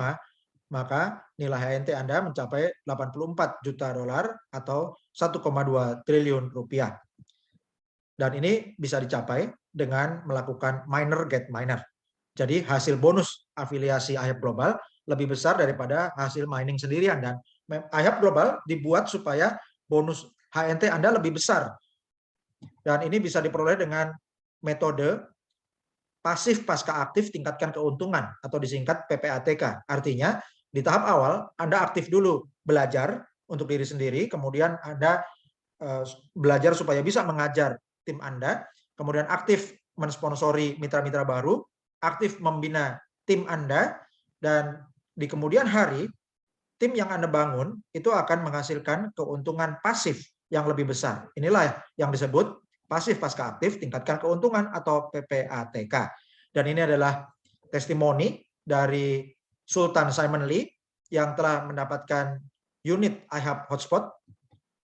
maka nilai HNT Anda mencapai $84 juta atau Rp1,2 triliun. Dan ini bisa dicapai dengan melakukan miner get miner. Jadi hasil bonus afiliasi IHAP Global lebih besar daripada hasil mining sendirian, dan IHAP Global dibuat supaya bonus HNT Anda lebih besar. Dan ini bisa diperoleh dengan metode pasif pasca aktif tingkatkan keuntungan atau disingkat PPATK. Artinya di tahap awal Anda aktif dulu belajar untuk diri sendiri, kemudian Anda belajar supaya bisa mengajar tim Anda, kemudian aktif mensponsori mitra-mitra baru, aktif membina tim Anda, dan di kemudian hari tim yang Anda bangun itu akan menghasilkan keuntungan pasif yang lebih besar. Inilah yang disebut pasif pasca aktif tingkatkan keuntungan atau PPATK. Dan ini adalah testimoni dari Sultan Simon Lee yang telah mendapatkan unit IHAP Hotspot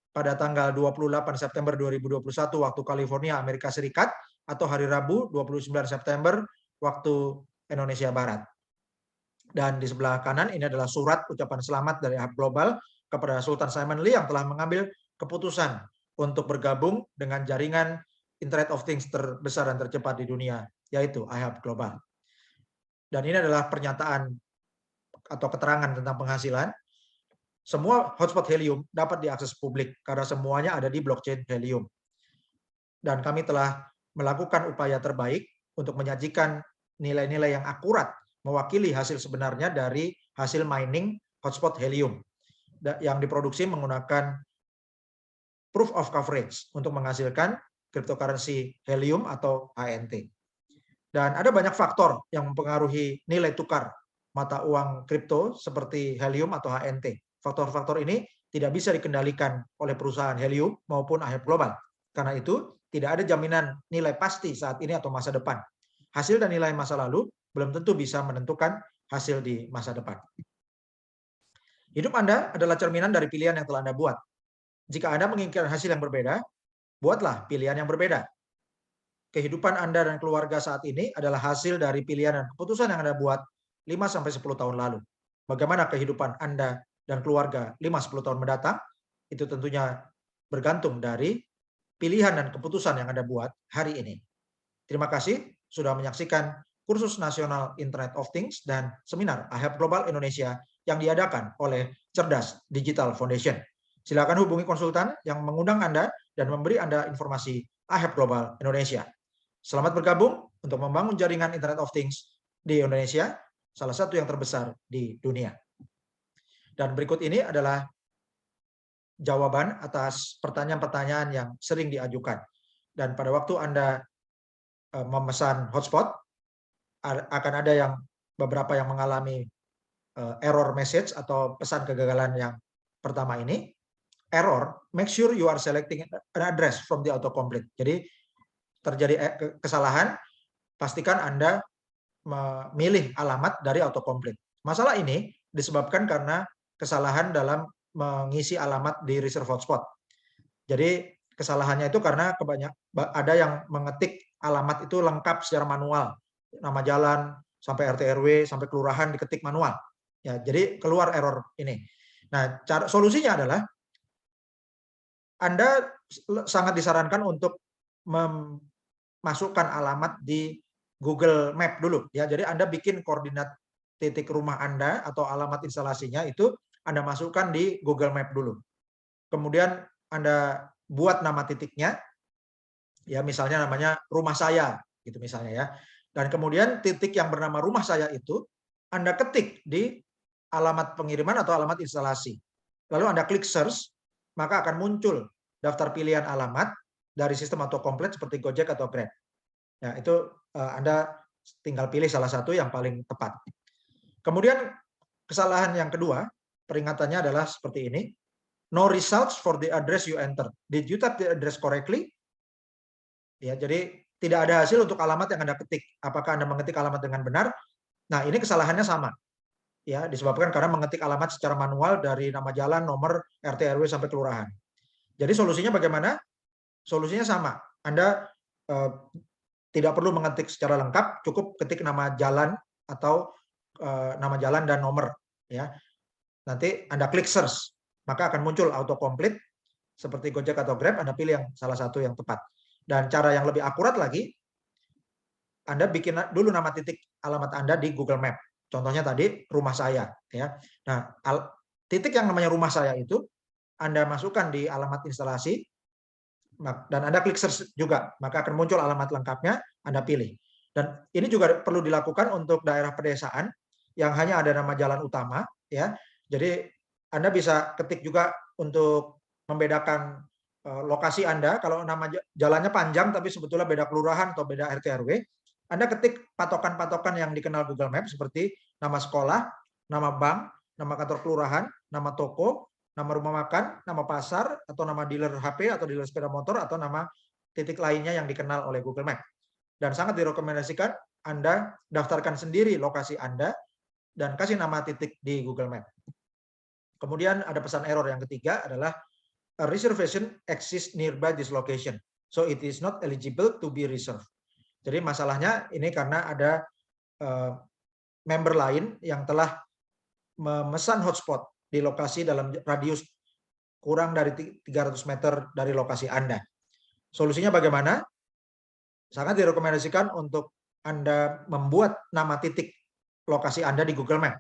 pada tanggal 28 September 2021 waktu California, Amerika Serikat, atau hari Rabu 29 September waktu Indonesia Barat. Dan di sebelah kanan ini adalah surat ucapan selamat dari IHAP Global kepada Sultan Simon Lee yang telah mengambil keputusan untuk bergabung dengan jaringan Internet of Things terbesar dan tercepat di dunia, yaitu IHAP Global. Dan ini adalah pernyataan atau keterangan tentang penghasilan. Semua hotspot Helium dapat diakses publik karena semuanya ada di blockchain Helium. Dan kami telah melakukan upaya terbaik untuk menyajikan nilai-nilai yang akurat mewakili hasil sebenarnya dari hasil mining hotspot Helium yang diproduksi menggunakan proof of coverage untuk menghasilkan cryptocurrency Helium atau HNT. Dan ada banyak faktor yang mempengaruhi nilai tukar mata uang kripto seperti Helium atau HNT. Faktor-faktor ini tidak bisa dikendalikan oleh perusahaan Helium maupun IHAP Global. Karena itu, tidak ada jaminan nilai pasti saat ini atau masa depan. Hasil dan nilai masa lalu belum tentu bisa menentukan hasil di masa depan. Hidup Anda adalah cerminan dari pilihan yang telah Anda buat. Jika Anda menginginkan hasil yang berbeda, buatlah pilihan yang berbeda. Kehidupan Anda dan keluarga saat ini adalah hasil dari pilihan dan keputusan yang Anda buat 5-10 tahun lalu. Bagaimana kehidupan Anda dan keluarga 5-10 tahun mendatang? Itu tentunya bergantung dari pilihan dan keputusan yang Anda buat hari ini. Terima kasih sudah menyaksikan kursus nasional Internet of Things dan seminar IHAP Global Indonesia yang diadakan oleh Cerdas Digital Foundation. Silakan hubungi konsultan yang mengundang Anda dan memberi Anda informasi IHAP Global Indonesia. Selamat bergabung untuk membangun jaringan Internet of Things di Indonesia, salah satu yang terbesar di dunia. Dan berikut ini adalah jawaban atas pertanyaan-pertanyaan yang sering diajukan. Dan pada waktu Anda memesan hotspot, akan ada yang beberapa yang mengalami error message atau pesan kegagalan yang pertama ini. Error, make sure you are selecting an address from the autocomplete. Jadi terjadi kesalahan, pastikan Anda memilih alamat dari autocomplete. Masalah ini disebabkan karena kesalahan dalam mengisi alamat di reserve hotspot. Jadi kesalahannya itu karena ada yang mengetik alamat itu lengkap secara manual, nama jalan sampai RT RW sampai kelurahan diketik manual. Ya, jadi keluar error ini. Nah, solusinya adalah Anda sangat disarankan untuk memasukkan alamat di Google Map dulu. Ya, jadi Anda bikin koordinat titik rumah Anda atau alamat instalasinya itu Anda masukkan di Google Map dulu. Kemudian Anda buat nama titiknya, ya misalnya namanya rumah saya, gitu misalnya ya. Dan kemudian titik yang bernama rumah saya itu Anda ketik di alamat pengiriman atau alamat instalasi. Lalu Anda klik search, maka akan muncul daftar pilihan alamat dari sistem auto complete seperti Gojek atau Grab. Ya, itu Anda tinggal pilih salah satu yang paling tepat. Kemudian kesalahan yang kedua, peringatannya adalah seperti ini. No results for the address you enter. Did you type the address correctly? Ya, jadi tidak ada hasil untuk alamat yang Anda ketik. Apakah Anda mengetik alamat dengan benar? Nah, ini kesalahannya sama. Ya, disebabkan karena mengetik alamat secara manual dari nama jalan, nomor, RT RW sampai kelurahan. Jadi solusinya bagaimana? Solusinya sama. Anda tidak perlu mengetik secara lengkap, cukup ketik nama jalan atau nama jalan dan nomor, ya. Nanti Anda klik search, maka akan muncul autocomplete seperti Gojek atau Grab, Anda pilih yang salah satu yang tepat. Dan cara yang lebih akurat lagi, Anda bikin dulu nama titik alamat Anda di Google Map. Contohnya tadi rumah saya, ya. Nah, titik yang namanya rumah saya itu Anda masukkan di alamat instalasi dan Anda klik search juga, maka akan muncul alamat lengkapnya, Anda pilih. Dan ini juga perlu dilakukan untuk daerah pedesaan yang hanya ada nama jalan utama, ya. Jadi Anda bisa ketik juga untuk membedakan lokasi Anda. Kalau nama jalannya panjang tapi sebetulnya beda kelurahan atau beda RT RW, Anda ketik patokan-patokan yang dikenal Google Maps seperti nama sekolah, nama bank, nama kantor kelurahan, nama toko, nama rumah makan, nama pasar, atau nama dealer HP atau dealer sepeda motor, atau nama titik lainnya yang dikenal oleh Google Maps. Dan sangat direkomendasikan Anda daftarkan sendiri lokasi Anda dan kasih nama titik di Google Maps. Kemudian ada pesan error yang ketiga adalah a reservation exists nearby this location, so it is not eligible to be reserved. Jadi masalahnya ini karena ada member lain yang telah memesan hotspot di lokasi dalam radius kurang dari 300 meter dari lokasi Anda. Solusinya bagaimana? Sangat direkomendasikan untuk Anda membuat nama titik lokasi Anda di Google Maps.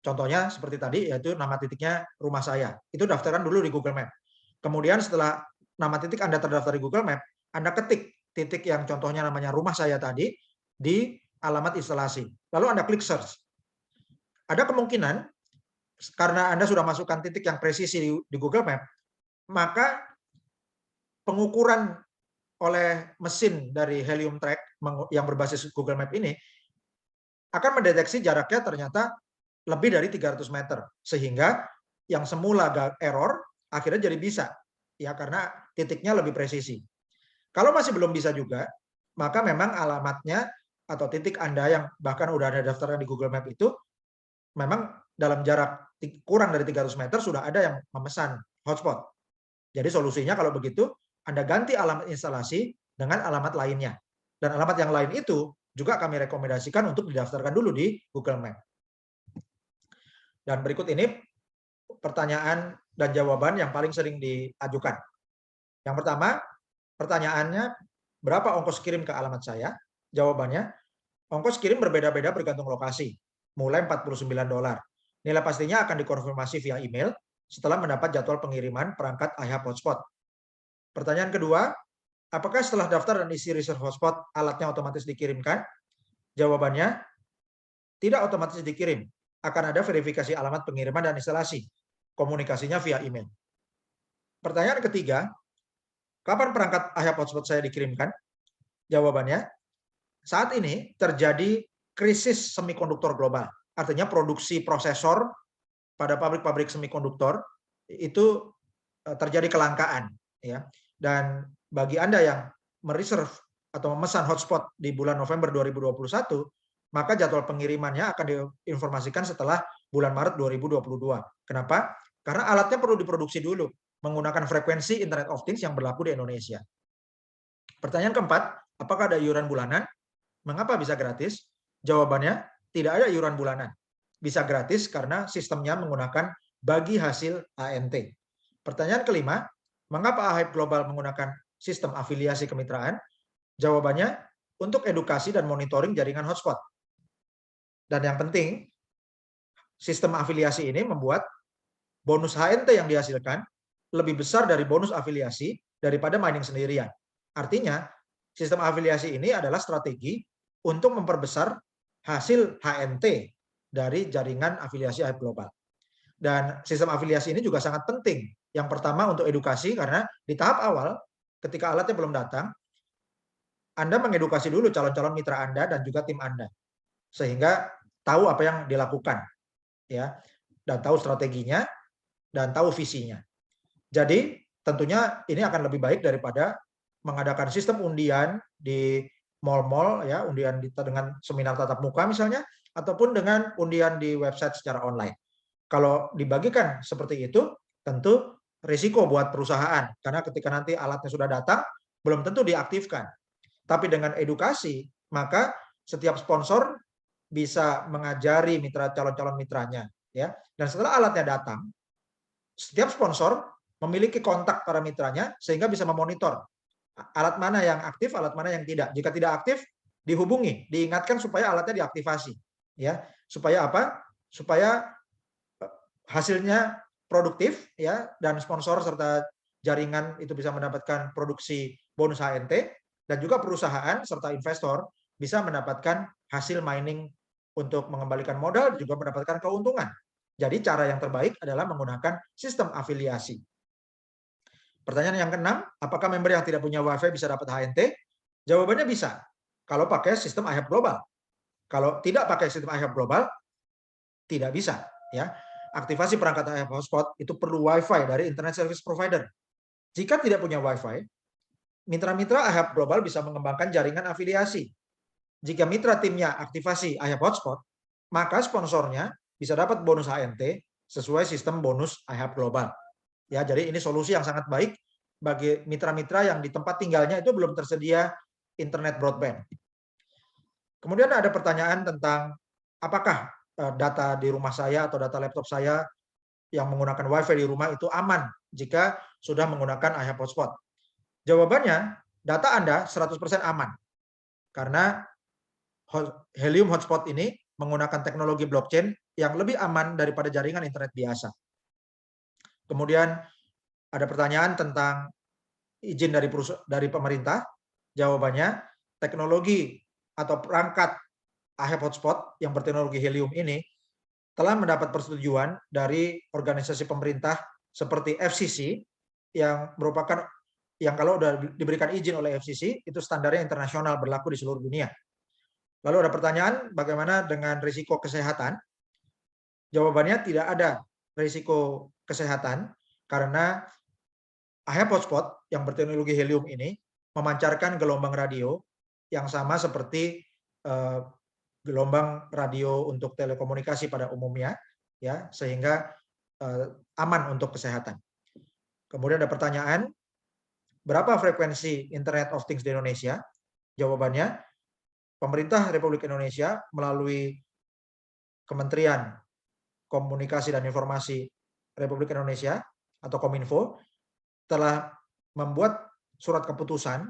Contohnya seperti tadi, yaitu nama titiknya rumah saya. Itu daftarkan dulu di Google Maps. Kemudian setelah nama titik Anda terdaftar di Google Maps, Anda ketik titik yang contohnya namanya rumah saya tadi di alamat instalasi. Lalu Anda klik search. Ada kemungkinan karena Anda sudah masukkan titik yang presisi di Google Maps, maka pengukuran oleh mesin dari Helium Track yang berbasis Google Maps ini akan mendeteksi jaraknya ternyata lebih dari 300 meter. Sehingga yang semula error, akhirnya jadi bisa. Ya, karena titiknya lebih presisi. Kalau masih belum bisa juga, maka memang alamatnya atau titik Anda yang bahkan udah ada daftarkan di Google Maps itu, memang dalam jarak kurang dari 300 meter sudah ada yang memesan hotspot. Jadi solusinya kalau begitu, Anda ganti alamat instalasi dengan alamat lainnya. Dan alamat yang lain itu juga kami rekomendasikan untuk didaftarkan dulu di Google Maps. Dan berikut ini pertanyaan dan jawaban yang paling sering diajukan. Yang pertama, pertanyaannya, berapa ongkos kirim ke alamat saya? Jawabannya, ongkos kirim berbeda-beda bergantung lokasi, mulai $49. Nilai pastinya akan dikonfirmasi via email setelah mendapat jadwal pengiriman perangkat iHub Hotspot. Pertanyaan kedua, apakah setelah daftar dan isi reserve hotspot, alatnya otomatis dikirimkan? Jawabannya, tidak otomatis dikirim. Akan ada verifikasi alamat pengiriman dan instalasi. Komunikasinya via email. Pertanyaan ketiga, kapan perangkat iHub Hotspot saya dikirimkan? Jawabannya, saat ini terjadi krisis semikonduktor global. Artinya produksi prosesor pada pabrik-pabrik semikonduktor itu terjadi kelangkaan. Ya. Dan bagi Anda yang mereserve atau memesan hotspot di bulan November 2021, maka jadwal pengirimannya akan diinformasikan setelah bulan Maret 2022. Kenapa? Karena alatnya perlu diproduksi dulu menggunakan frekuensi Internet of Things yang berlaku di Indonesia. Pertanyaan keempat, apakah ada iuran bulanan? Mengapa bisa gratis? Jawabannya, tidak ada iuran bulanan. Bisa gratis karena sistemnya menggunakan bagi hasil ANT. Pertanyaan kelima, mengapa iHub Global menggunakan sistem afiliasi kemitraan? Jawabannya, untuk edukasi dan monitoring jaringan hotspot. Dan yang penting, sistem afiliasi ini membuat bonus HNT yang dihasilkan lebih besar dari bonus afiliasi daripada mining sendirian. Artinya, sistem afiliasi ini adalah strategi untuk memperbesar hasil HNT dari jaringan afiliasi IHF Global. Dan sistem afiliasi ini juga sangat penting. Yang pertama untuk edukasi, karena di tahap awal ketika alatnya belum datang, Anda mengedukasi dulu calon-calon mitra Anda dan juga tim Anda, sehingga tahu apa yang dilakukan, ya, dan tahu strateginya dan tahu visinya. Jadi tentunya ini akan lebih baik daripada mengadakan sistem undian di mal-mal, ya, undian dengan seminar tatap muka misalnya, ataupun dengan undian di website secara online. Kalau dibagikan seperti itu, tentu risiko buat perusahaan, karena ketika nanti alatnya sudah datang, belum tentu diaktifkan. Tapi dengan edukasi, maka setiap sponsor bisa mengajari calon-calon mitranya, ya. Dan setelah alatnya datang, setiap sponsor memiliki kontak para mitranya sehingga bisa memonitor alat mana yang aktif, alat mana yang tidak. Jika tidak aktif, dihubungi, diingatkan supaya alatnya diaktifasi, ya. Supaya apa? Supaya hasilnya produktif, ya, dan sponsor serta jaringan itu bisa mendapatkan produksi bonus HNT, dan juga perusahaan serta investor bisa mendapatkan hasil mining untuk mengembalikan modal, juga mendapatkan keuntungan. Jadi cara yang terbaik adalah menggunakan sistem afiliasi. Pertanyaan yang keenam, apakah member yang tidak punya WiFi bisa dapat HNT? Jawabannya bisa, kalau pakai sistem IHF Global. Kalau tidak pakai sistem IHF Global, tidak bisa, ya. Aktivasi perangkat IHF hotspot itu perlu WiFi dari Internet Service Provider. Jika tidak punya WiFi, mitra-mitra IHF Global bisa mengembangkan jaringan afiliasi. Jika mitra timnya aktivasi IHF hotspot, maka sponsornya bisa dapat bonus HNT sesuai sistem bonus IHF Global. Ya, jadi ini solusi yang sangat baik bagi mitra-mitra yang di tempat tinggalnya itu belum tersedia internet broadband. Kemudian ada pertanyaan tentang apakah data di rumah saya atau data laptop saya yang menggunakan WiFi di rumah itu aman jika sudah menggunakan IHF hotspot. Jawabannya, data Anda 100% aman. Karena Helium hotspot ini menggunakan teknologi blockchain yang lebih aman daripada jaringan internet biasa. Kemudian ada pertanyaan tentang izin dari pemerintah. Jawabannya, teknologi atau perangkat IHF hotspot yang berteknologi helium ini telah mendapat persetujuan dari organisasi pemerintah seperti FCC, yang merupakan yang kalau sudah diberikan izin oleh FCC itu standarnya internasional, berlaku di seluruh dunia. Lalu ada pertanyaan, bagaimana dengan risiko kesehatan? Jawabannya tidak ada risiko kesehatan karena IHF hotspot yang berteknologi helium ini memancarkan gelombang radio yang sama seperti gelombang radio untuk telekomunikasi pada umumnya, ya, sehingga aman untuk kesehatan. Kemudian ada pertanyaan, berapa frekuensi Internet of Things di Indonesia? Jawabannya, pemerintah Republik Indonesia melalui Kementerian Komunikasi dan Informasi Republik Indonesia atau Kominfo telah membuat surat keputusan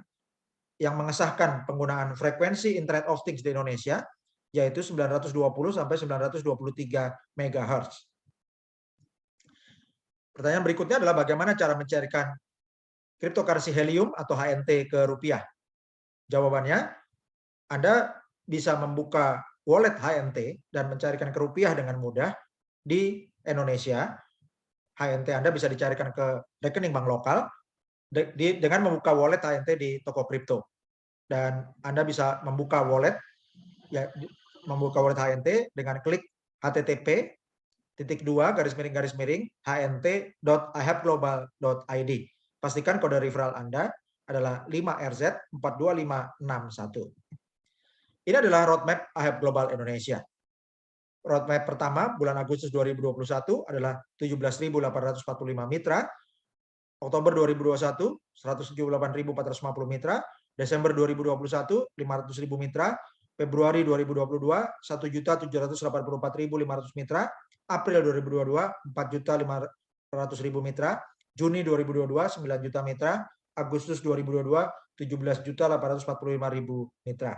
yang mengesahkan penggunaan frekuensi Internet of Things di Indonesia, yaitu 920 sampai 923 MHz. Pertanyaan berikutnya adalah bagaimana cara mencairkan cryptocurrency helium atau HNT ke rupiah? Jawabannya, Anda bisa membuka wallet HNT dan mencarikan ke rupiah dengan mudah di Indonesia. HNT Anda bisa dicarikan ke rekening bank lokal dengan membuka wallet HNT di toko kripto. Dan Anda bisa membuka wallet, ya, membuka wallet HNT dengan klik http://hnt.ihfglobal.id. Pastikan kode referral Anda adalah 5RZ42561. Ini adalah roadmap IHF Global Indonesia. Roadmap pertama bulan Agustus 2021 adalah 17.845 mitra, Oktober 2021 178.450 mitra, Desember 2021 500.000 mitra, Februari 2022 1.784.500 mitra, April 2022 4.500.000 mitra, Juni 2022 9 juta mitra, Agustus 2022 17.845.000 mitra.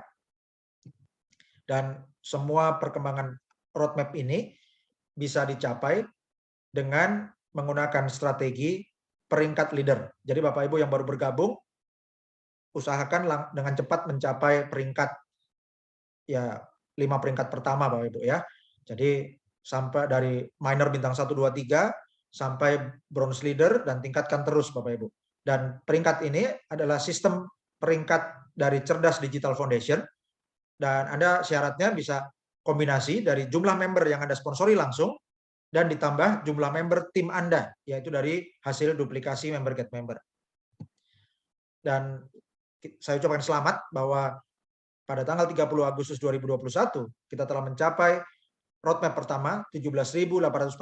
Dan semua perkembangan roadmap ini bisa dicapai dengan menggunakan strategi peringkat leader. Jadi Bapak Ibu yang baru bergabung, usahakan dengan cepat mencapai peringkat ya 5 peringkat pertama Bapak Ibu ya. Jadi sampai dari minor bintang 1 2 3 sampai bronze leader dan tingkatkan terus Bapak Ibu. Dan peringkat ini adalah sistem peringkat dari Cerdas Digital Foundation, dan Anda syaratnya bisa kombinasi dari jumlah member yang Anda sponsori langsung dan ditambah jumlah member tim Anda, yaitu dari hasil duplikasi member get member. Dan saya ucapkan selamat bahwa pada tanggal 30 Agustus 2021 kita telah mencapai roadmap pertama 17.845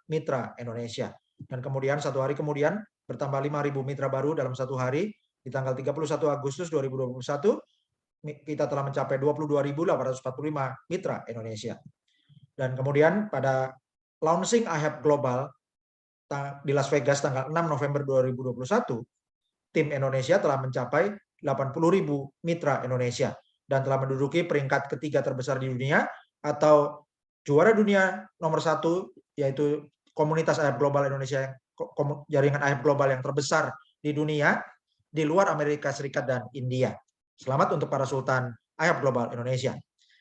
mitra Indonesia. Dan kemudian satu hari kemudian bertambah 5.000 mitra baru dalam satu hari. Di tanggal 31 Agustus 2021 kita telah mencapai 22.845 mitra Indonesia. Dan kemudian pada launching iHab Global di Las Vegas tanggal 6 November 2021, tim Indonesia telah mencapai 80.000 mitra Indonesia dan telah menduduki peringkat ketiga terbesar di dunia, atau juara dunia nomor 1, yaitu komunitas iHab Global Indonesia, jaringan iHab Global yang terbesar di dunia di luar Amerika Serikat dan India. Selamat untuk para Sultan iHab Global Indonesia.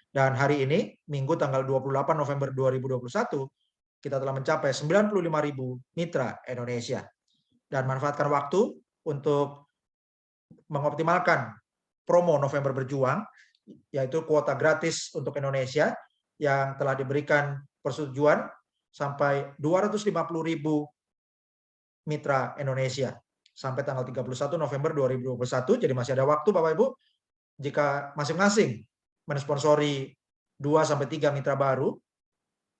Dan hari ini, Minggu tanggal 28 November 2021, kita telah mencapai 95.000 mitra Indonesia. Dan manfaatkan waktu untuk mengoptimalkan promo November Berjuang, yaitu kuota gratis untuk Indonesia yang telah diberikan persetujuan sampai 250.000 mitra Indonesia sampai tanggal 31 November 2021. Jadi masih ada waktu Bapak Ibu, jika masing-masing mensponsori 2-3 mitra baru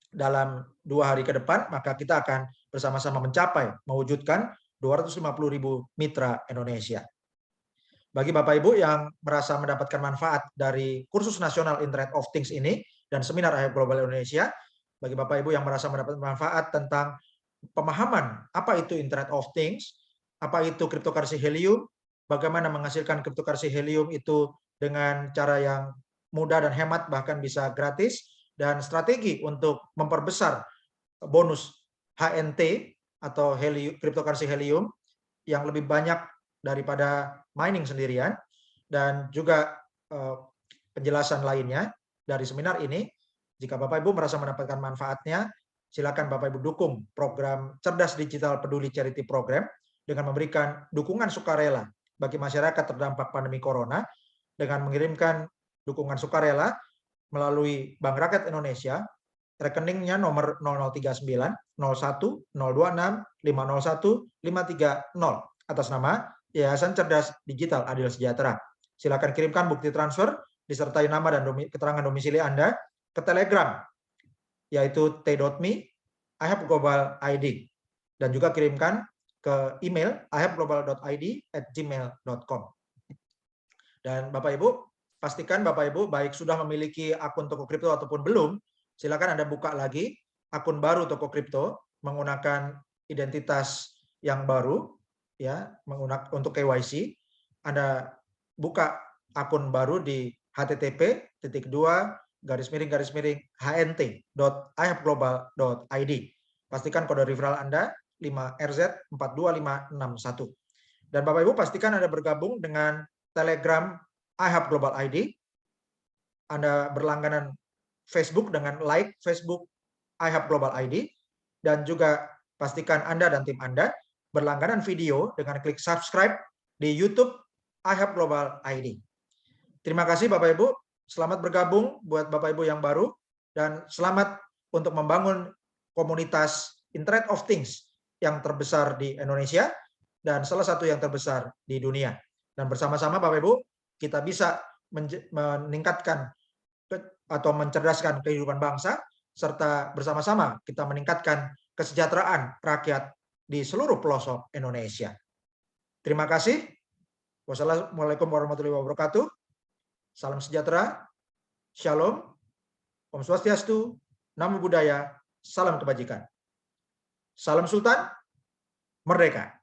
dalam 2 hari ke depan, maka kita akan bersama-sama mencapai, mewujudkan 250.000 mitra Indonesia. Bagi Bapak Ibu yang merasa mendapatkan manfaat dari kursus nasional Internet of Things ini dan seminar iHab Global Indonesia, bagi Bapak Ibu yang merasa mendapat manfaat tentang pemahaman apa itu Internet of Things, apa itu cryptocurrency Helium, bagaimana menghasilkan cryptocurrency Helium itu dengan cara yang mudah dan hemat, bahkan bisa gratis, dan strategi untuk memperbesar bonus HNT atau cryptocurrency Helium yang lebih banyak daripada mining sendirian, dan juga penjelasan lainnya dari seminar ini. Jika Bapak Ibu merasa mendapatkan manfaatnya, silakan Bapak Ibu dukung program Cerdas Digital Peduli Charity Program dengan memberikan dukungan sukarela bagi masyarakat terdampak pandemi Corona dengan mengirimkan dukungan sukarela melalui Bank Rakyat Indonesia, rekeningnya nomor 0039 01 026 501 530 atas nama Yayasan Cerdas Digital Adil Sejahtera. Silakan kirimkan bukti transfer disertai nama dan keterangan domisili Anda ke Telegram, yaitu t.me iHab Global ID, dan juga kirimkan ke email ihabglobal.id@gmail.com. Dan Bapak Ibu, pastikan Bapak Ibu baik sudah memiliki akun toko kripto ataupun belum, silakan Anda buka lagi akun baru toko kripto menggunakan identitas yang baru, ya, menggunakan untuk KYC. Anda buka akun baru di http://hnt.ihabglobal.id. Pastikan kode referral Anda 5RZ42561. Dan Bapak Ibu pastikan Anda bergabung dengan Telegram iHab Global ID. Anda berlangganan Facebook dengan like Facebook iHab Global ID, dan juga pastikan Anda dan tim Anda berlangganan video dengan klik subscribe di YouTube iHab Global ID. Terima kasih Bapak Ibu, selamat bergabung buat Bapak Ibu yang baru, dan selamat untuk membangun komunitas Internet of Things yang terbesar di Indonesia dan salah satu yang terbesar di dunia. Dan bersama-sama Bapak Ibu, kita bisa meningkatkan atau mencerdaskan kehidupan bangsa, serta bersama-sama kita meningkatkan kesejahteraan rakyat di seluruh pelosok Indonesia. Terima kasih. Wassalamualaikum warahmatullahi wabarakatuh. Salam sejahtera, shalom, Om Swastiastu, Namo Buddhaya, salam kebajikan. Salam Sultan, merdeka.